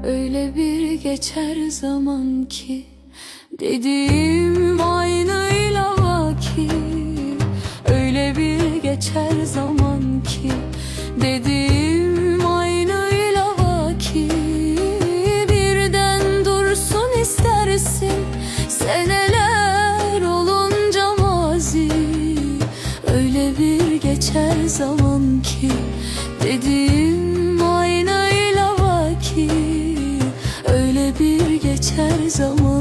Öyle bir geçer zaman ki dediğim aynıyla vaki. Öyle bir geçer zaman ki dediğim aynıyla vaki. Birden dursun istersin seneler olunca mazi. Öyle bir geçer zaman ki dediğim aynıyla vaki. Öyle bir geçer zaman